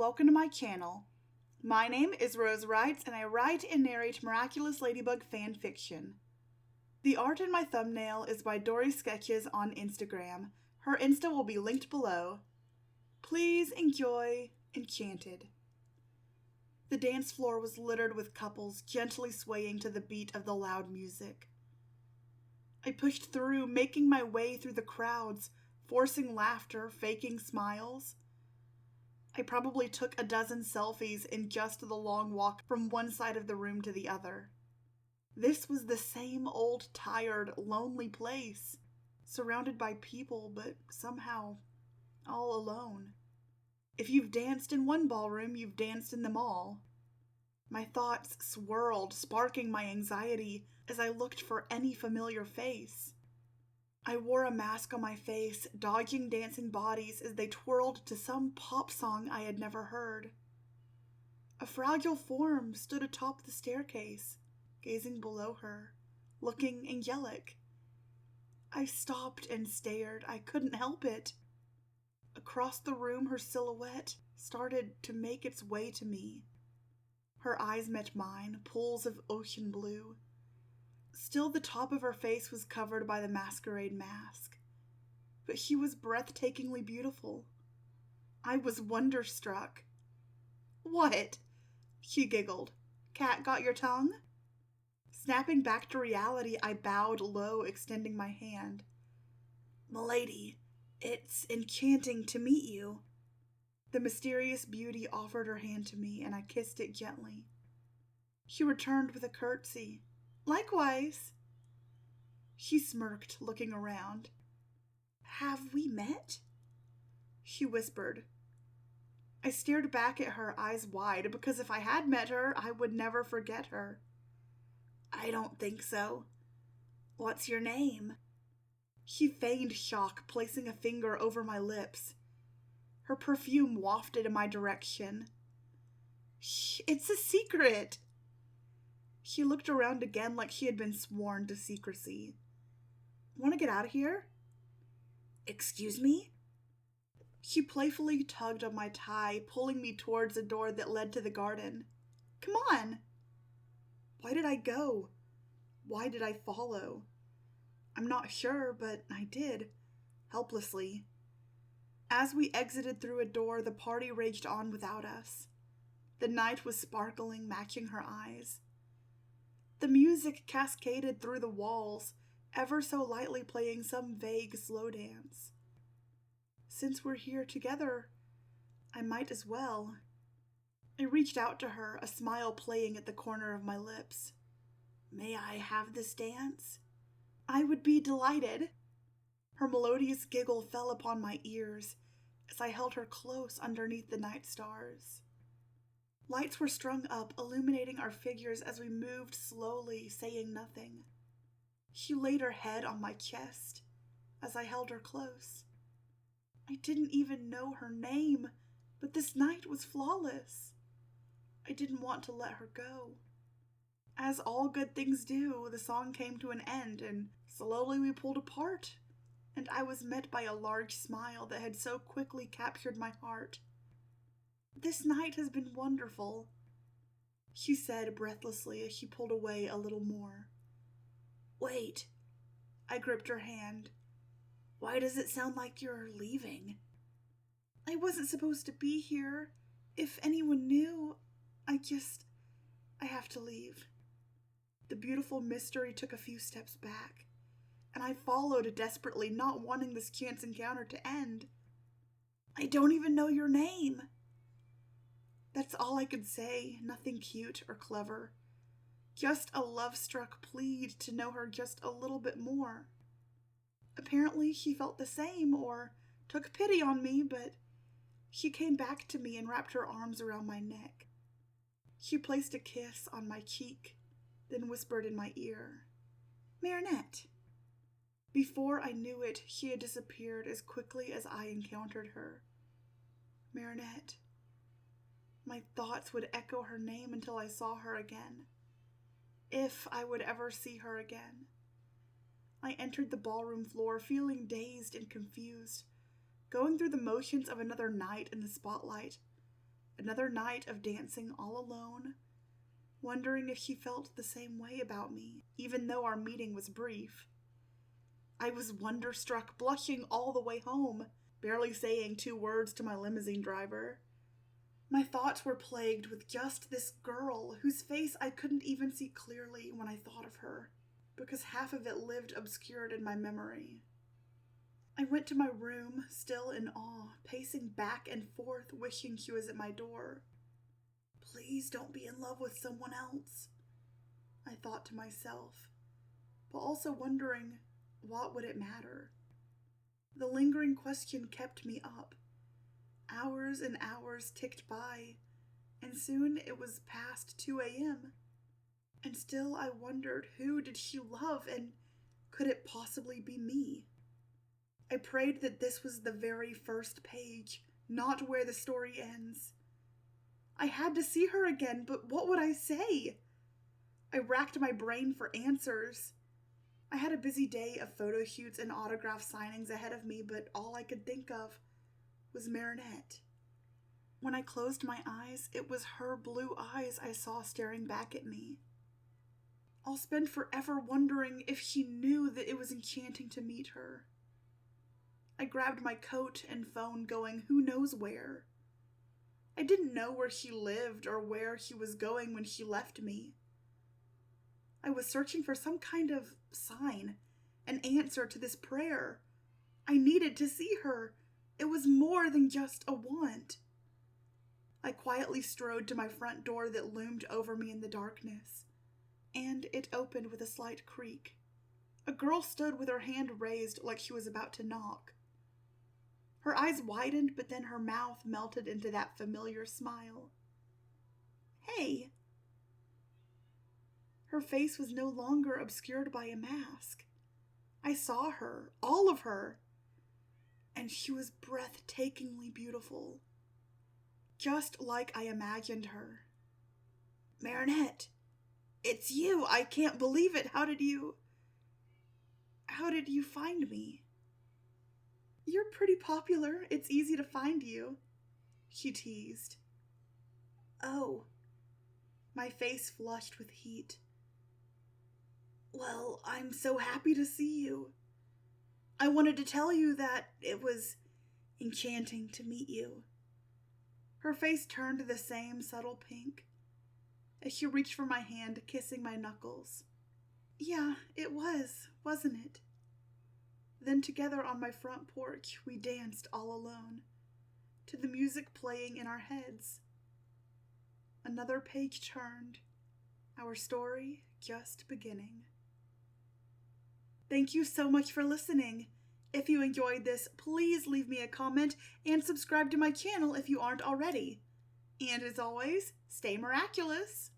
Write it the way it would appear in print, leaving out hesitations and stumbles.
welcome to my channel. My name is Rose Wrights and I write and narrate Miraculous Ladybug fanfiction. The art in my thumbnail is by Dory Sketches on Instagram. Her Insta will be linked below. Please enjoy Enchanted. The dance floor was littered with couples gently swaying to the beat of the loud music. I pushed through, making my way through the crowds, forcing laughter, faking smiles. I probably took a dozen selfies in just the long walk from one side of the room to the other. This was the same old, tired, lonely place, surrounded by people, but somehow all alone. If you've danced in one ballroom, you've danced in them all. My thoughts swirled, sparking my anxiety as I looked for any familiar face. I wore a mask on my face, dodging dancing bodies as they twirled to some pop song I had never heard. A fragile form stood atop the staircase, gazing below her, looking angelic. I stopped and stared. I couldn't help it. Across the room, her silhouette started to make its way to me. Her eyes met mine, pools of ocean blue. Still, the top of her face was covered by the masquerade mask, but she was breathtakingly beautiful. I was wonderstruck. "What?" she giggled. "Cat got your tongue?" Snapping back to reality, I bowed low, extending my hand. "Milady, it's enchanting to meet you." The mysterious beauty offered her hand to me, and I kissed it gently. She returned with a curtsy. "Likewise." She smirked, looking around. "Have we met?" she whispered. I stared back at her, eyes wide, because if I had met her, I would never forget her. "I don't think so. What's your name?" She feigned shock, placing a finger over my lips. Her perfume wafted in my direction. "Shh, it's a secret." She looked around again like she had been sworn to secrecy. "Want to get out of here?" "Excuse me?" She playfully tugged on my tie, pulling me towards a door that led to the garden. "Come on." Why did I go? Why did I follow? I'm not sure, but I did, helplessly. As we exited through a door, the party raged on without us. The night was sparkling, matching her eyes. The music cascaded through the walls, ever so lightly playing some vague slow dance. Since we're here together, I might as well. I reached out to her, a smile playing at the corner of my lips. "May I have this dance?" "I would be delighted." Her melodious giggle fell upon my ears as I held her close underneath the night stars. Lights were strung up, illuminating our figures as we moved slowly, saying nothing. She laid her head on my chest as I held her close. I didn't even know her name, but this night was flawless. I didn't want to let her go. As all good things do, the song came to an end, and slowly we pulled apart, and I was met by a large smile that had so quickly captured my heart. "This night has been wonderful," she said breathlessly as she pulled away a little more. "Wait." I gripped her hand. "Why does it sound like you're leaving?" "I wasn't supposed to be here. If anyone knew, I have to leave." The beautiful mystery took a few steps back, and I followed desperately, not wanting this chance encounter to end. "I don't even know your name." That's all I could say, nothing cute or clever. Just a love-struck plea to know her just a little bit more. Apparently she felt the same, or took pity on me, but she came back to me and wrapped her arms around my neck. She placed a kiss on my cheek, then whispered in my ear, "Marinette." Before I knew it, she had disappeared as quickly as I encountered her. Marinette. My thoughts would echo her name until I saw her again. If I would ever see her again. I entered the ballroom floor feeling dazed and confused, going through the motions of another night in the spotlight, Another night of dancing all alone, wondering if he felt the same way about me, even though our meeting was brief. I was wonderstruck, blushing all the way home, barely saying 2 words to my limousine driver. My thoughts were plagued with just this girl, whose face I couldn't even see clearly when I thought of her, because half of it lived obscured in my memory. I went to my room, still in awe, pacing back and forth, wishing he was at my door. Please don't be in love with someone else, I thought to myself, but also wondering, what would it matter? The lingering question kept me up. Hours and hours ticked by, and soon it was past 2 a.m. And still I wondered, who did he love, and could it possibly be me? I prayed that this was the very first page, not where the story ends. I had to see her again, but what would I say? I racked my brain for answers. I had a busy day of photo shoots and autograph signings ahead of me, but all I could think of was Marinette. When I closed my eyes, it was her blue eyes I saw staring back at me. I'll spend forever wondering if she knew that it was enchanting to meet her. I grabbed my coat and phone, going who knows where. I didn't know where she lived or where she was going when she left me. I was searching for some kind of sign, an answer to this prayer. I needed to see her. It was more than just a want. I quietly strode to my front door that loomed over me in the darkness, and it opened with a slight creak. A girl stood with her hand raised like she was about to knock. Her eyes widened, but then her mouth melted into that familiar smile. Hey! Her face was no longer obscured by a mask. I saw her, all of her, and she was breathtakingly beautiful, just like I imagined her. Marinette, it's you! I can't believe it! How did you find me? You're pretty popular. It's easy to find you, she teased. Oh. My face flushed with heat. Well, I'm so happy to see you. I wanted to tell you that it was enchanting to meet you. Her face turned the same subtle pink as she reached for my hand, kissing my knuckles. Yeah, it was, wasn't it? Then together on my front porch, we danced all alone, to the music playing in our heads. Another page turned, our story just beginning. Thank you so much for listening. If you enjoyed this, please leave me a comment and subscribe to my channel if you aren't already. And as always, stay miraculous!